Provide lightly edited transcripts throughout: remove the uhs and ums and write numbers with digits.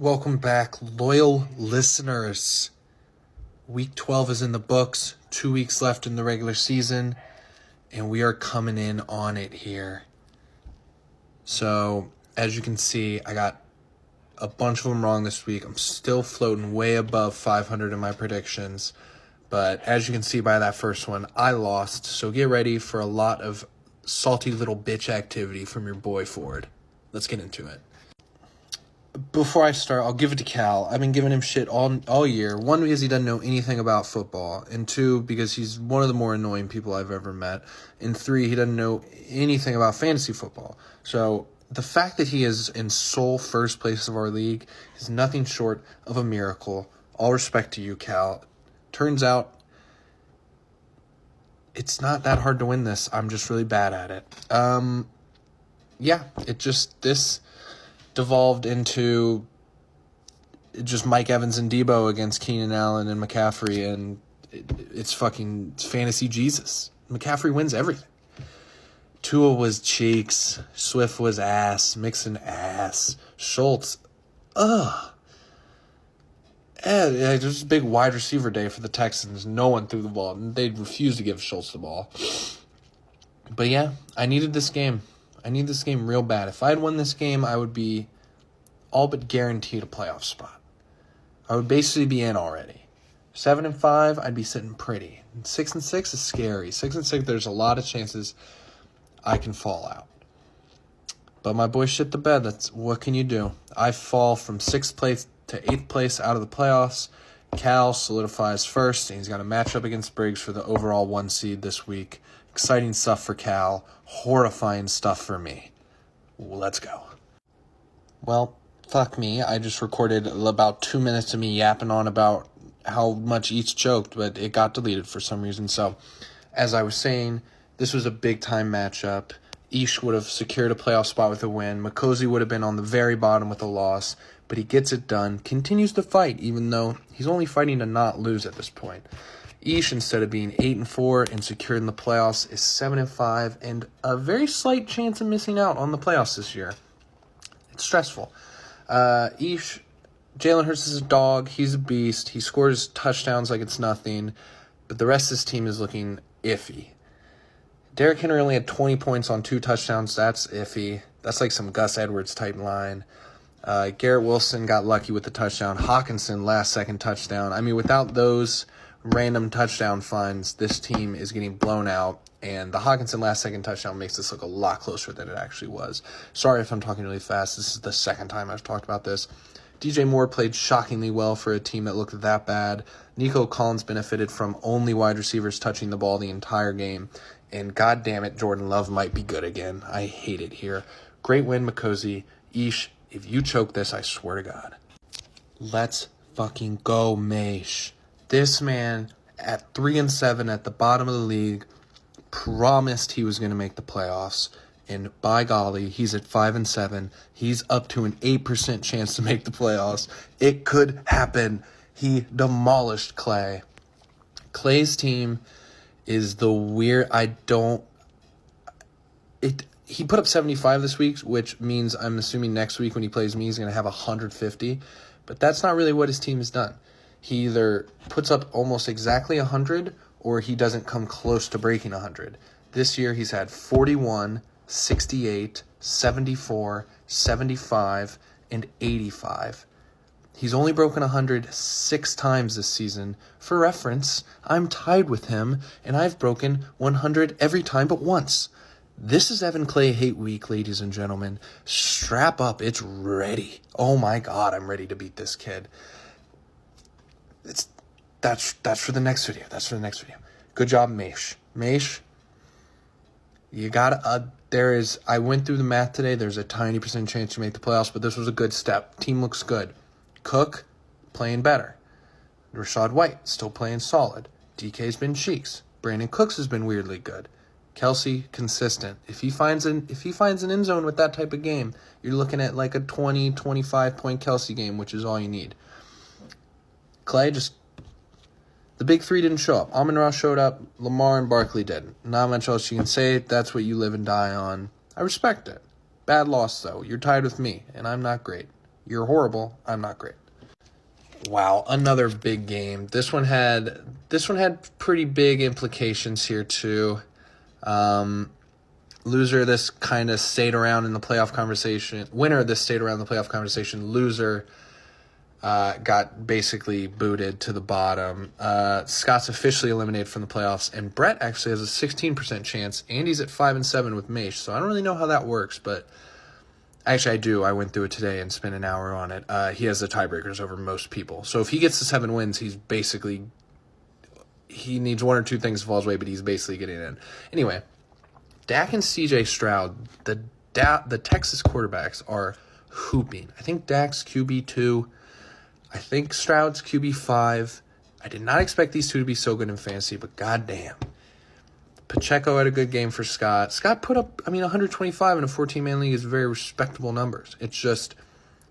Welcome back, loyal listeners. Week 12 is in the books, 2 weeks left in the regular season, and we are coming in on it here. So, as you can see, I got a bunch of them wrong this week. I'm still floating way above 500 in my predictions, but as you can see by that first one, I lost. So get ready for a lot of salty little bitch activity from your boy Ford. Let's get into it. Before I start, I'll give it to Cal. I've been giving him shit all year. One, because he doesn't know anything about football. And two, because he's one of the more annoying people I've ever met. And three, he doesn't know anything about fantasy football. So the fact that he is in sole first place of our league is nothing short of a miracle. All respect to you, Cal. Turns out it's not that hard to win this. I'm just really bad at it. This devolved into just Mike Evans and Debo against Keenan Allen and McCaffrey, and it's fantasy Jesus. McCaffrey wins everything. Tua was cheeks, Swift was ass, Mixon ass, Schultz, it was a big wide receiver day for the Texans. No one threw the ball. They refused to give Schultz the ball. But yeah, I needed this game. I need this game real bad. If I had won this game, I would be all but guaranteed a playoff spot. I would basically be in already. 7-5, I'd be sitting pretty. 6-6 is scary. 6-6, there's a lot of chances I can fall out. But my boy shit the bed. What can you do? I fall from 6th place to 8th place out of the playoffs. Cal solidifies first, and he's got a matchup against Briggs for the overall 1 seed this week. Exciting stuff for Cal. Horrifying stuff for me. Let's go. Well, fuck me. I just recorded about 2 minutes of me yapping on about how much each choked, but it got deleted for some reason. So, as I was saying, this was a big-time matchup. Ish would have secured a playoff spot with a win. Makosi would have been on the very bottom with a loss, but he gets it done, continues to fight, even though he's only fighting to not lose at this point. Ish, instead of being 8-4 and secured in the playoffs, is 7-5 and a very slight chance of missing out on the playoffs this year. It's stressful. Ish, Jalen Hurts is a dog. He's a beast. He scores touchdowns like it's nothing, but the rest of his team is looking iffy. Derrick Henry only had 20 points on 2 touchdowns. That's iffy. That's like some Gus Edwards type line. Garrett Wilson got lucky with the touchdown. Hawkinson, last-second touchdown. I mean, without those random touchdown finds, this team is getting blown out, and the Hawkinson last-second touchdown makes this look a lot closer than it actually was. Sorry if I'm talking really fast. This is the second time I've talked about this. DJ Moore played shockingly well for a team that looked that bad. Nico Collins benefited from only wide receivers touching the ball the entire game, and God damn it, Jordan Love might be good again. I hate it here. Great win, Makosi. Ish, if you choke this, I swear to God. Let's fucking go, Maish. This man, at 3-7 at the bottom of the league, promised he was going to make the playoffs. And by golly, he's at 5-7. He's up to an 8% chance to make the playoffs. It could happen. He demolished Clay. Clay's team is the weird. He put up 75 this week, which means I'm assuming next week when he plays me, he's going to have 150. But that's not really what his team has done. He either puts up almost exactly 100 or he doesn't come close to breaking 100. This year he's had 41, 68, 74, 75, and 85. He's only broken 100 6 times this season. For reference, I'm tied with him, and I've broken 100 every time but once. This is Evan Clay Hate Week, ladies and gentlemen. Strap up. It's ready. Oh my God, I'm ready to beat this kid. That's for the next video. Good job, Maish. Maish, you got I went through the math today. There's a tiny percent chance to make the playoffs, but this was a good step. Team looks good. Cook, playing better. Rachaad White, still playing solid. DK's been cheeks. Brandon Cooks has been weirdly good. Kelsey, consistent. If he finds an end zone with that type of game, you're looking at like a 20, 25-point Kelsey game, which is all you need. Clay, the big three didn't show up. Amon-Ra showed up. Lamar and Barkley didn't. Not much else you can say. That's what you live and die on. I respect it. Bad loss, though. You're tied with me, and I'm not great. You're horrible. I'm not great. Wow, another big game. This one had pretty big implications here too. Loser, this kind of stayed around in the playoff conversation. Winner, this stayed around the playoff conversation. Loser got basically booted to the bottom. Scott's officially eliminated from the playoffs, and Brett actually has a 16% chance. Andy's at 5-7 with Mace, so I don't really know how that works, but actually I do. I went through it today and spent an hour on it. He has the tiebreakers over most people. So if he gets to 7 wins, he needs one or two things to fall his way, but he's basically getting in. Anyway, Dak and CJ Stroud, the Texas quarterbacks are hooping. I think Dak's QB2. I think Stroud's QB5. I did not expect these two to be so good in fantasy, but goddamn. Pacheco had a good game for Scott. Scott put up, 125 in a 14-man league is very respectable numbers. It's just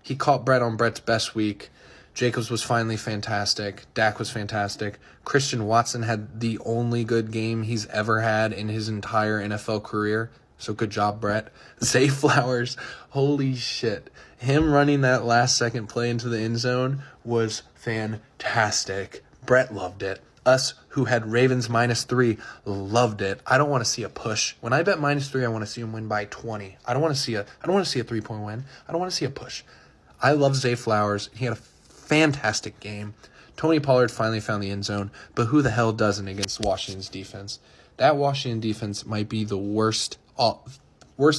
he caught Brett on Brett's best week. Jacobs was finally fantastic. Dak was fantastic. Christian Watson had the only good game he's ever had in his entire NFL career. So good job, Brett. Zay Flowers, holy shit. Him running that last second play into the end zone was fantastic. Brett loved it. Us, who had Ravens -3, loved it. I don't want to see a push. When I bet -3, I want to see him win by 20. I don't want to see a 3-point win. I don't want to see a push. I love Zay Flowers. He had a fantastic game. Tony Pollard finally found the end zone, but who the hell doesn't against Washington's defense? That Washington defense might be the worst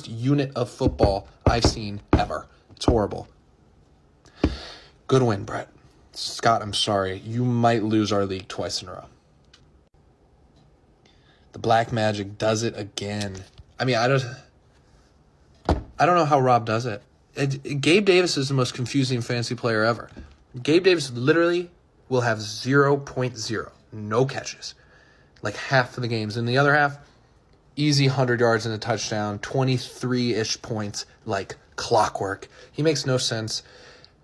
unit of football I've seen ever. It's horrible. Good win, Brett. Scott, I'm sorry. You might lose our league twice in a row. The Black Magic does it again. I don't know how Rob does it. Gabe Davis is the most confusing fantasy player ever. Gabe Davis literally will have 0.0. No catches. Like half of the games. In the other half, easy 100 yards and a touchdown, 23-ish points, like clockwork. He makes no sense.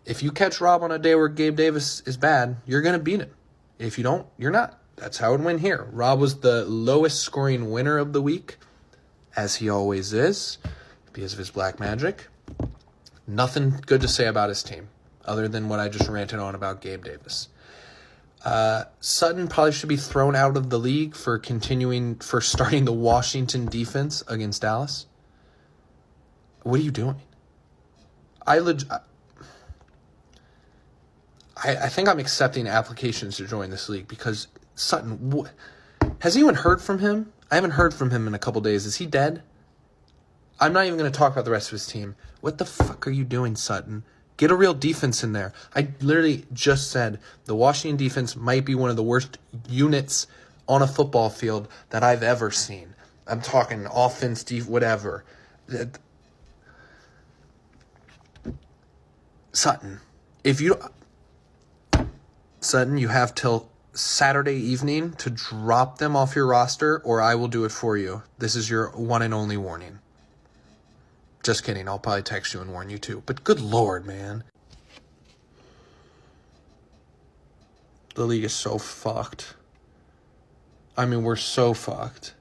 If you catch Rob on a day where Gabe Davis is bad, you're going to beat him. If you don't, you're not. That's how it went here. Rob was the lowest scoring winner of the week, as he always is, because of his Black Magic. Nothing good to say about his team, other than what I just ranted on about Gabe Davis. Sutton probably should be thrown out of the league for starting the Washington defense against Dallas. What are you doing? I think I'm accepting applications to join this league because Sutton, has anyone heard from him? I haven't heard from him in a couple days. Is he dead? I'm not even going to talk about the rest of his team. What the fuck are you doing, Sutton? Get a real defense in there. I literally just said the Washington defense might be one of the worst units on a football field that I've ever seen. I'm talking offense, whatever. Sutton, Sutton, you have till Saturday evening to drop them off your roster, or I will do it for you. This is your one and only warning. Just kidding. I'll probably text you and warn you too. But good Lord, man. The league is so fucked. We're so fucked.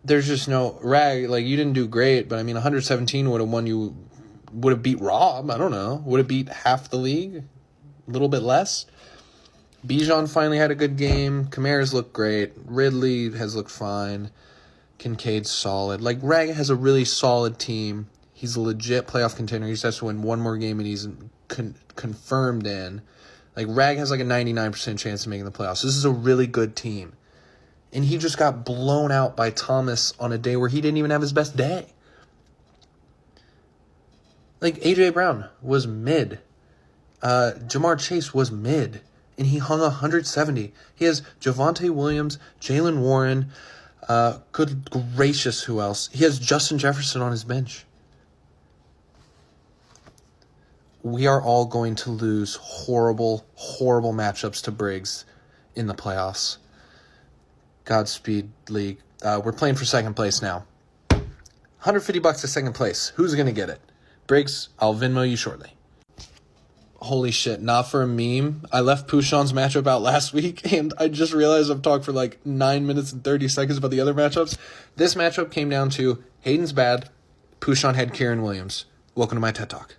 There's just no rag. Like, you didn't do great, but 117 would have beat Rob. I don't know. Would have beat half the league? A little bit less? Bijan finally had a good game. Kamara's looked great. Ridley has looked fine. Kincaid's solid. Like, Rag has a really solid team. He's a legit playoff contender. He just has to win one more game and he's confirmed in. Like, Rag has like a 99% chance of making the playoffs. This is a really good team. And he just got blown out by Thomas on a day where he didn't even have his best day. Like, A.J. Brown was mid. Jamar Chase was mid. And he hung 170. He has Javonte Williams, Jalen Warren. Good gracious, who else? He has Justin Jefferson on his bench. We are all going to lose horrible, horrible matchups to Briggs in the playoffs. Godspeed, league. We're playing for second place now. $150 to second place. Who's going to get it? Briggs, I'll Venmo you shortly. Holy shit, not for a meme. I left Pouchon's matchup out last week, and I just realized I've talked for like 9 minutes and 30 seconds about the other matchups. This matchup came down to Hayden's bad, Pouchon had Kieran Williams. Welcome to my TED Talk.